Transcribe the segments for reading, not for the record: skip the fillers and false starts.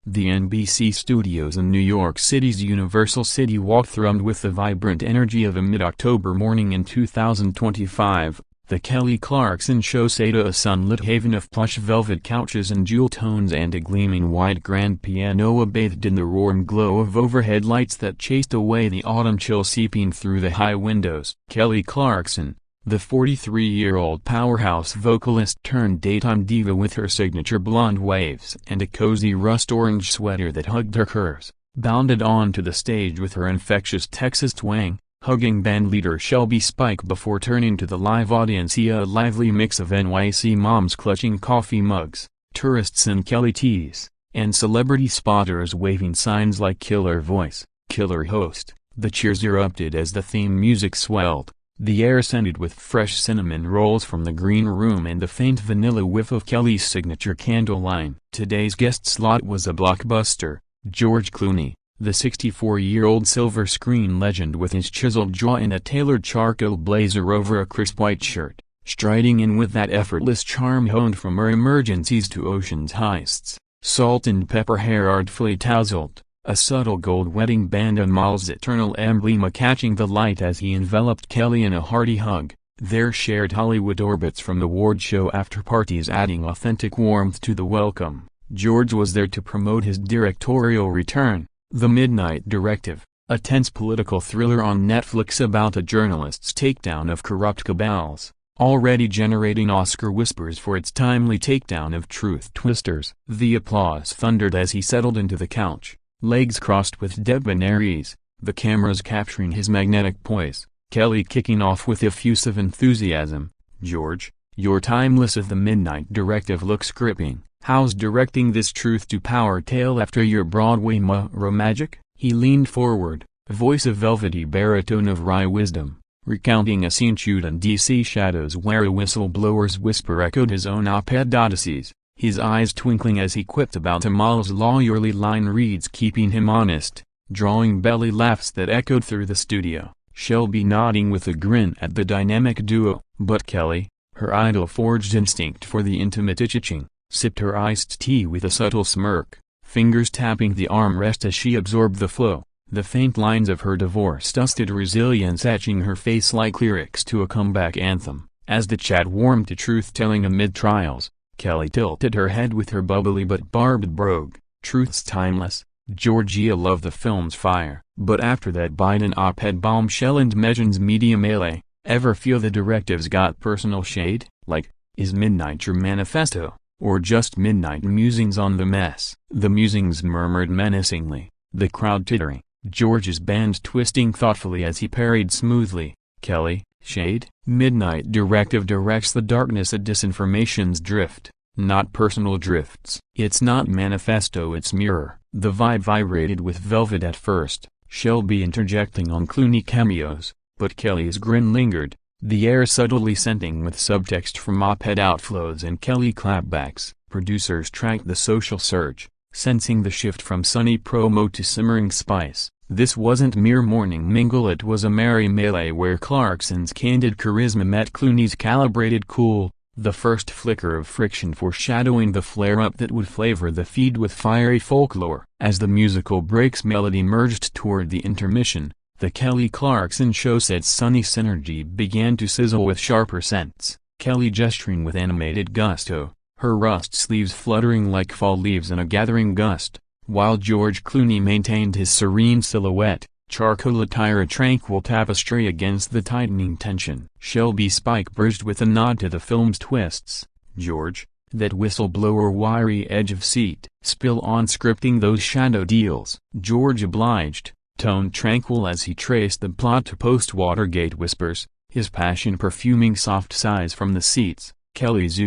The NBC studios in New York City's Universal City Walk thrummed with the vibrant energy of a mid-October morning in 2025. The Kelly Clarkson Show set a sunlit haven of plush velvet couches and jewel tones and a gleaming white grand piano bathed in the warm glow of overhead lights that chased away the autumn chill seeping through the high windows. Kelly Clarkson, the 43-year-old powerhouse vocalist turned daytime diva with her signature blonde waves and a cozy rust-orange sweater that hugged her curves, bounded onto the stage with her infectious Texas twang, hugging bandleader Shelby Spike before turning to the live audience. A lively mix of NYC moms clutching coffee mugs, tourists in Kelly tees, and celebrity spotters waving signs like "Killer Voice, Killer Host." The cheers erupted as the theme music swelled, the air scented with fresh cinnamon rolls from the green room and the faint vanilla whiff of Kelly's signature candle line. Today's guest slot was a blockbuster, George Clooney, the 64-year-old silver screen legend with his chiseled jaw in a tailored charcoal blazer over a crisp white shirt, striding in with that effortless charm honed from her emergencies to Ocean's heists. Salt and pepper hair artfully tousled, a subtle gold wedding band on Mal's eternal emblem catching the light as he enveloped Kelly in a hearty hug, their shared Hollywood orbits from the award show after-parties adding authentic warmth to the welcome. George was there to promote his directorial return, The Midnight Directive, a tense political thriller on Netflix about a journalist's takedown of corrupt cabals, already generating Oscar whispers for its timely takedown of truth twisters. The applause thundered as he settled into the couch, legs crossed with debonair ease, the cameras capturing his magnetic poise, Kelly kicking off with effusive enthusiasm. "George, you're timeless. If The Midnight Directive looks gripping, how's directing this truth to power tale after your Broadway magic?" He leaned forward, voice a velvety baritone of wry wisdom, recounting a scene shoot in D.C. shadows where a whistleblower's whisper echoed his own op-ed odysseys, his eyes twinkling as he quipped about Amal's lawyerly line reads keeping him honest, drawing belly laughs that echoed through the studio, Shelby nodding with a grin at the dynamic duo. But Kelly, her idol-forged instinct for the intimate itching, sipped her iced tea with a subtle smirk, fingers tapping the armrest as she absorbed the flow, the faint lines of her divorce-dusted resilience etching her face like lyrics to a comeback anthem. As the chat warmed to truth-telling amid trials, Kelly tilted her head with her bubbly but barbed brogue. "Truth's timeless, Georgia. Love the film's fire. But after that Biden op-ed bombshell and Megan's media melee, ever feel the directive's got personal shade? Like, is Midnight your manifesto, or just midnight musings on the mess?" The musings murmured menacingly, the crowd tittering, George's band twisting thoughtfully as he parried smoothly. "Kelly, shade? Midnight Directive directs the darkness at disinformation's drift, not personal drifts. It's not manifesto, it's mirror." The vibe vibrated with velvet at first, Shelby interjecting on Clooney cameos, but Kelly's grin lingered, the air subtly scenting with subtext from op-ed outflows and Kelly clapbacks. Producers tracked the social surge, sensing the shift from sunny promo to simmering spice. This wasn't mere morning mingle, it was a merry melee where Clarkson's candid charisma met Clooney's calibrated cool, the first flicker of friction foreshadowing the flare-up that would flavor the feed with fiery folklore. As the musical break's melody merged toward the intermission, the Kelly Clarkson Show set's sunny synergy began to sizzle with sharper scents, Kelly gesturing with animated gusto, her rust sleeves fluttering like fall leaves in a gathering gust, while George Clooney maintained his serene silhouette, charcoal attire a tranquil tapestry against the tightening tension. Shelby Spike bridged with a nod to the film's twists. "George, that whistleblower wiry edge of seat, spill on scripting those shadow deals." George obliged, tone tranquil as he traced the plot to post-Watergate whispers, his passion perfuming soft sighs from the seats. Kelly's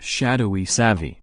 shadowy savvy,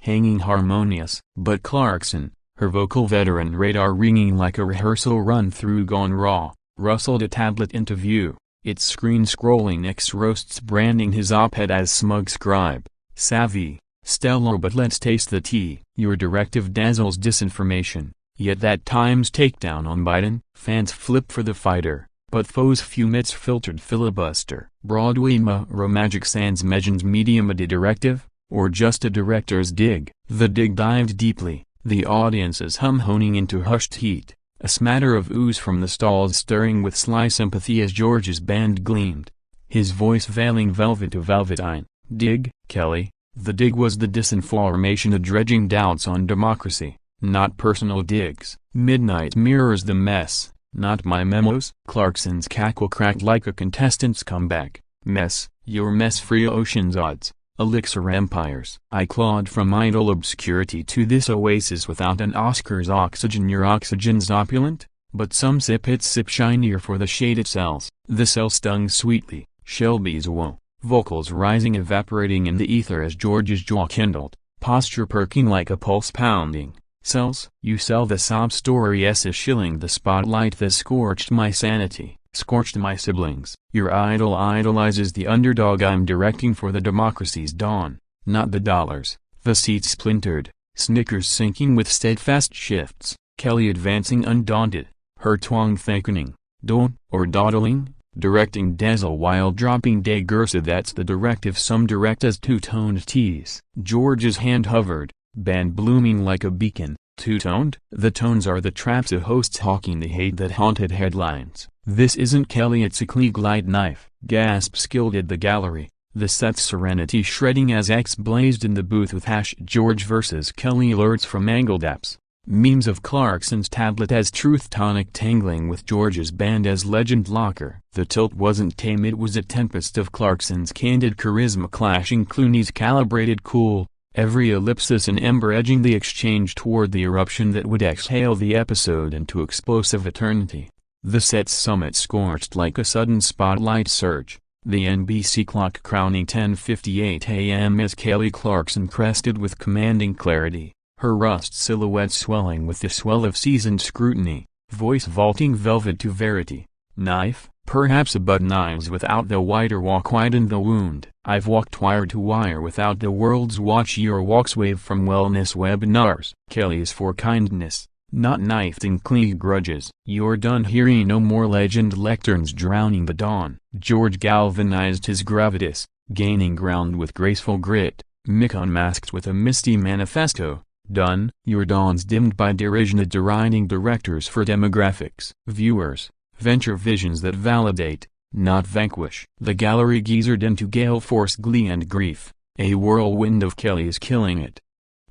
hanging harmonious. But Clarkson, her vocal veteran radar ringing like a rehearsal run through gone raw, rustled a tablet into view, its screen scrolling X-roasts branding his op-ed as smug scribe. "Savvy, stellar, but let's taste the tea. Your directive dazzles disinformation, yet that Times takedown on Biden." Fans flip for the fighter, but foes fume its filtered filibuster. Broadway magic sans Megan's media directive, or just a director's dig? The dig dived deeply, the audience's hum honing into hushed heat, a smatter of ooze from the stalls stirring with sly sympathy as George's band gleamed, his voice veiling velvet to velvetine. Dig, Kelly. The dig was the disinformation, the dredging doubts on democracy, not personal digs. Midnight mirrors the mess, not my memos. Clarkson's cackle cracked like a contestant's comeback. Mess, your mess-free ocean's odds, elixir empires. I clawed from idle obscurity to this oasis without an Oscar's oxygen. Your oxygen's opulent, but some sip it sip shinier for the shade it sells. The cell stung sweetly, Shelby's woe, vocals rising evaporating in the ether as George's jaw kindled, posture perking like a pulse pounding. Sells? You sell the sob story, yes, a shilling, the spotlight that scorched my sanity, scorched my siblings. Your idol idolizes the underdog I'm directing for the democracy's dawn, not the dollars. The seats splintered, Snickers sinking with steadfast shifts, Kelly advancing undaunted, her twang thickening. Don't, or dawdling, directing Dazzle while dropping de Gersa, that's the directive, some direct as two-toned tease. George's hand hovered, band blooming like a beacon. Two-toned? The tones are the traps of hosts hawking the hate that haunted headlines. This isn't Kelly, it's a Klieg light knife. Gasps gilded the gallery, the set's serenity shredding as X blazed in the booth with #George vs. Kelly alerts from angled apps. Memes of Clarkson's tablet as truth tonic tangling with George's band as legend locker. The tilt wasn't tame, it was a tempest of Clarkson's candid charisma clashing Clooney's calibrated cool, every ellipsis an ember edging the exchange toward the eruption that would exhale the episode into explosive eternity. The set's summit scorched like a sudden spotlight surge, the NBC clock crowning 10:58 a.m. as Kelly Clarkson crested with commanding clarity, her rust silhouette swelling with the swell of seasoned scrutiny, voice vaulting velvet to verity. Knife? Perhaps, but knives without the wider walk widen the wound. I've walked wire to wire without the world's watch. Your walks wave from wellness webinars. Kelly's for kindness, not knifed in Klieg grudges. You're done hearing no more legend lecterns drowning the dawn. George galvanized his gravitas, gaining ground with graceful grit, Mick unmasked with a misty manifesto. Done? Your dawns dimmed by derision, the deriding directors for demographics. Viewers, venture visions that validate, not vanquish. The gallery geysered into gale force glee and grief, a whirlwind of Kelly's killing it.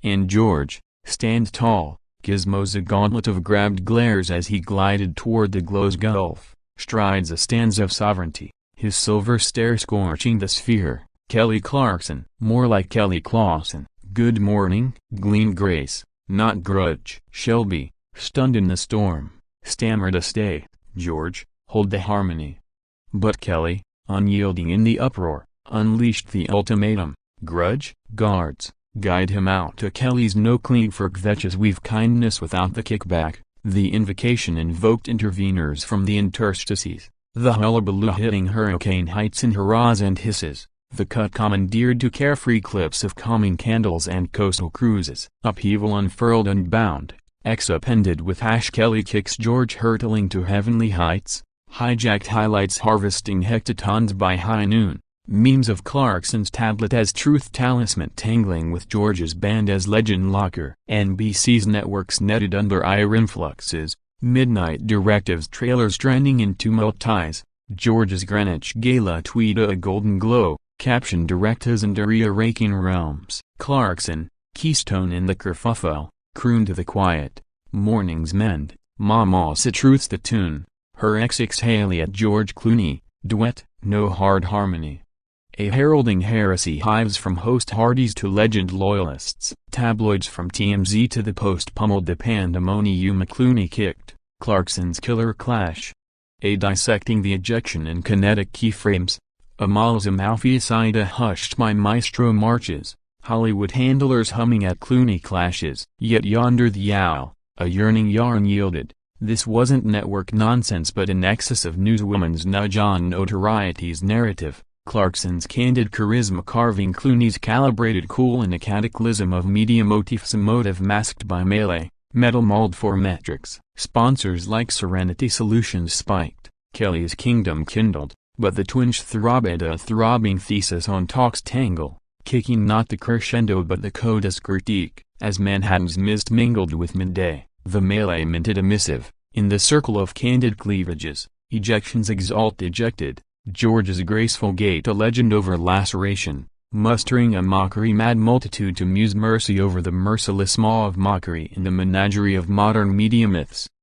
And George, stand tall, gizmos a gauntlet of grabbed glares as he glided toward the glow's gulf, strides a stanza of sovereignty, his silver stare scorching the sphere. Kelly Clarkson. More like Kelly Clausen. Good morning, gleaned Grace, not grudge. Shelby, stunned in the storm, stammered a stay. George, hold the harmony. But Kelly, unyielding in the uproar, unleashed the ultimatum. Grudge? Guards, guide him out. To Kelly's no Klieg for kvetches weave kindness without the kickback. The invocation invoked interveners from the interstices. The hullabaloo hitting hurricane heights in hurrahs and hisses. The cut commandeered to carefree clips of calming candles and coastal cruises. Upheaval unfurled unbound, X appended with #Kelly kicks George hurtling to heavenly heights, hijacked highlights harvesting hectotons by high noon. Memes of Clarkson's tablet as truth talisman tangling with George's band as legend locker. NBC's networks netted under ire influxes, midnight directives trailers trending in tumult ties, George's Greenwich Gala tweet a golden glow. Caption directives and area raking realms. Clarkson, keystone in the kerfuffle, croon to the quiet, morning's mend, mama sa truth's the tune, her ex exhale at George Clooney, duet, no hard harmony. A heralding heresy hives from host hardies to legend loyalists. Tabloids from TMZ to the Post pummeled the pandemonium Clooney kicked, Clarkson's killer clash. A dissecting the ejection in kinetic keyframes. Amal's Amalfi hushed my maestro marches, Hollywood handlers humming at Clooney clashes. Yet yonder the owl, a yearning yarn yielded. This wasn't network nonsense but a nexus of newswoman's nudge on notoriety's narrative. Clarkson's candid charisma carving Clooney's calibrated cool in a cataclysm of media motifs, a motive masked by melee, metal mauled for metrics. Sponsors like Serenity Solutions spiked, Kelly's kingdom kindled. But the twinge throbbed a throbbing thesis on talk's tangle, kicking not the crescendo but the coda's critique. As Manhattan's mist mingled with midday, the melee minted a missive, in the circle of candid cleavages, ejections exalt ejected, George's graceful gait a legend over laceration, mustering a mockery-mad multitude to muse mercy over the merciless maw of mockery in the menagerie of modern media myths.